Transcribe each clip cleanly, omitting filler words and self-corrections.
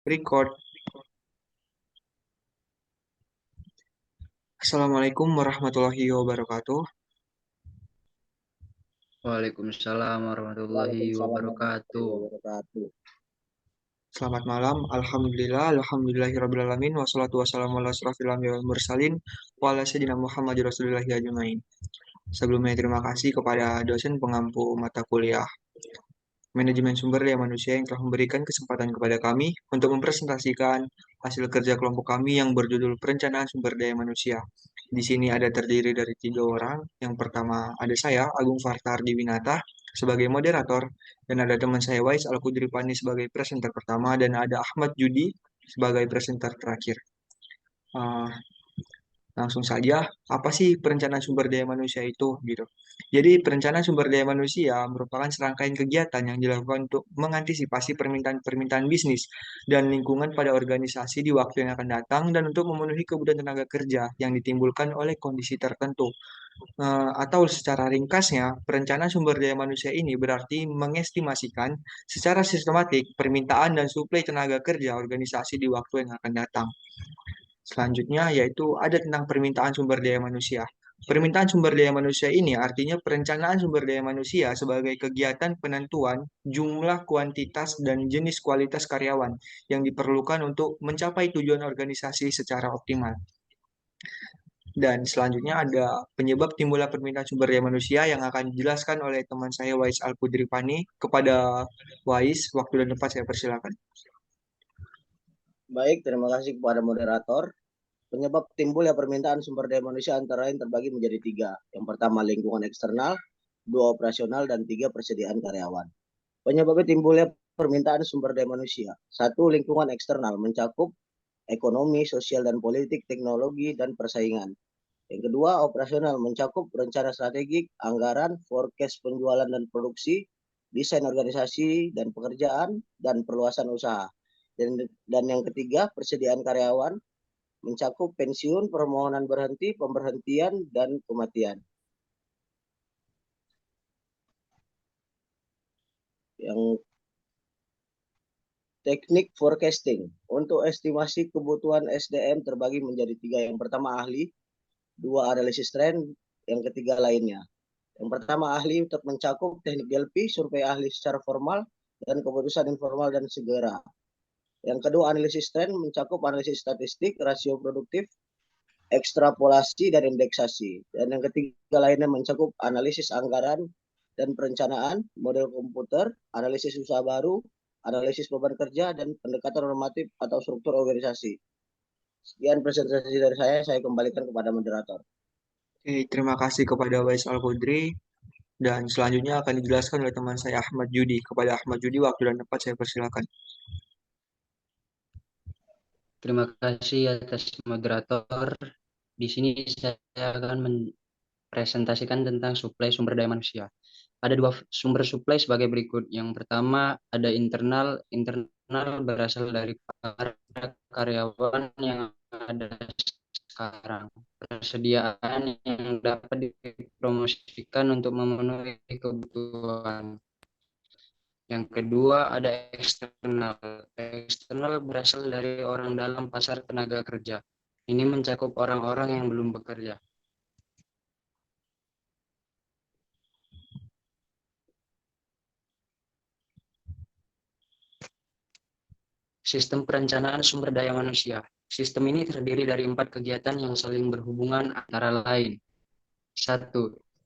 Record. Assalamualaikum warahmatullahi wabarakatuh. Waalaikumsalam warahmatullahi Waalaikumsalam warahmatullahi wabarakatuh. wabarakatuh. Selamat malam. Alhamdulillah, alhamdulillahirrabbilalamin. Wassalatu wassalamu ala asrafil anbiya'i wal mursalin wa ala sayyidina Muhammadin Rasulillahi ajmain. Sebelumnya terima kasih kepada dosen pengampu mata kuliah Manajemen Sumber Daya Manusia yang telah memberikan kesempatan kepada kami untuk mempresentasikan hasil kerja kelompok kami yang berjudul Perencanaan Sumber Daya Manusia. Di sini ada terdiri dari 3 orang. Yang pertama ada saya, Agung Fartar Diwinata, sebagai moderator, dan ada teman saya Wais Al-Kudripani sebagai presenter pertama, dan ada Ahmad Judi sebagai presenter terakhir. Ah, Langsung saja, apa sih perencanaan sumber daya manusia itu gitu. Jadi perencanaan sumber daya manusia merupakan serangkaian kegiatan yang dilakukan untuk mengantisipasi permintaan-permintaan bisnis dan lingkungan pada organisasi di waktu yang akan datang dan untuk memenuhi kebutuhan tenaga kerja yang ditimbulkan oleh kondisi tertentu. Atau secara ringkasnya, perencanaan sumber daya manusia ini berarti mengestimasikan secara sistematik permintaan dan suplai tenaga kerja organisasi di waktu yang akan datang. Selanjutnya yaitu ada tentang permintaan sumber daya manusia. Permintaan sumber daya manusia ini artinya perencanaan sumber daya manusia sebagai kegiatan penentuan jumlah, kuantitas, dan jenis kualitas karyawan yang diperlukan untuk mencapai tujuan organisasi secara optimal. Dan selanjutnya ada penyebab timbulnya permintaan sumber daya manusia yang akan dijelaskan oleh teman saya Wais Al-Kudripani. Kepada Wais, waktu dan tempat saya persilakan. Baik, terima kasih kepada moderator. Penyebab timbulnya permintaan sumber daya manusia antara lain terbagi menjadi 3. Yang pertama lingkungan eksternal, 2 operasional, dan 3 persediaan karyawan. Penyebabnya timbulnya permintaan sumber daya manusia. 1. Lingkungan eksternal mencakup ekonomi, sosial, dan politik, teknologi, dan persaingan. Yang kedua, operasional mencakup rencana strategik, anggaran, forecast penjualan dan produksi, desain organisasi dan pekerjaan, dan perluasan usaha. Dan yang ketiga, persediaan karyawan mencakup pensiun, permohonan berhenti, pemberhentian, dan kematian. Yang teknik forecasting untuk estimasi kebutuhan SDM terbagi menjadi 3. Yang pertama ahli, 2 analisis tren, yang ketiga lainnya. Yang pertama ahli untuk mencakup teknik DLP, survei ahli secara formal, dan keputusan informal dan segera. Yang kedua analisis tren mencakup analisis statistik, rasio produktif, ekstrapolasi, dan indeksasi. Dan yang ketiga lainnya mencakup analisis anggaran dan perencanaan, model komputer, analisis usaha baru, analisis beban kerja, dan pendekatan normatif atau struktur organisasi. Sekian presentasi dari saya kembalikan kepada moderator. Oke, terima kasih kepada Wais Al-Kudri. Dan selanjutnya akan dijelaskan oleh teman saya Ahmad Judi. Kepada Ahmad Judi, waktu dan tempat saya persilakan. Terima kasih atas moderator. Di sini saya akan mempresentasikan tentang suplai sumber daya manusia. Ada 2 sumber suplai sebagai berikut. Yang pertama ada internal. Internal berasal dari para karyawan yang ada sekarang. Persediaan yang dapat dipromosikan untuk memenuhi kebutuhan. Yang kedua ada eksternal. Eksternal berasal dari orang dalam pasar tenaga kerja. Ini mencakup orang-orang yang belum bekerja. Sistem perencanaan sumber daya manusia. Sistem ini terdiri dari 4 kegiatan yang saling berhubungan antara lain. 1.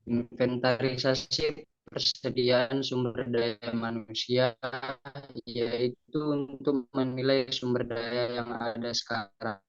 Inventarisasi persediaan sumber daya manusia, yaitu untuk menilai sumber daya yang ada sekarang,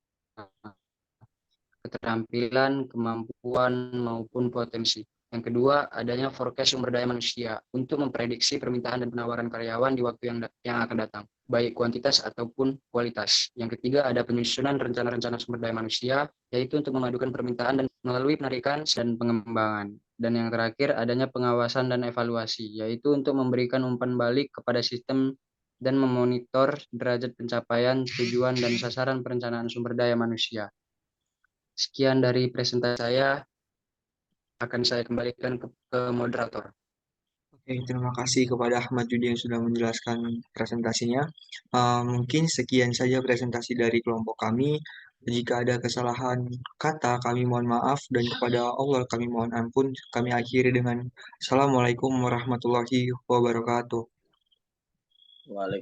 keterampilan, kemampuan, maupun potensi. Yang kedua, adanya forecast sumber daya manusia untuk memprediksi permintaan dan penawaran karyawan di waktu yang akan datang, baik kuantitas ataupun kualitas. Yang ketiga, ada penyusunan rencana-rencana sumber daya manusia, yaitu untuk memadukan permintaan dan melalui penarikan dan pengembangan. Dan yang terakhir, adanya pengawasan dan evaluasi, yaitu untuk memberikan umpan balik kepada sistem dan memonitor derajat pencapaian tujuan dan sasaran perencanaan sumber daya manusia. Sekian dari presentasi saya, akan saya kembalikan ke moderator. Terima kasih kepada Ahmad Yudi yang sudah menjelaskan presentasinya. Mungkin sekian saja presentasi dari kelompok kami. Jika ada kesalahan kata, kami mohon maaf, dan kepada Allah kami mohon ampun. Kami akhiri dengan Assalamualaikum warahmatullahi wabarakatuh. Waalaikumsalam.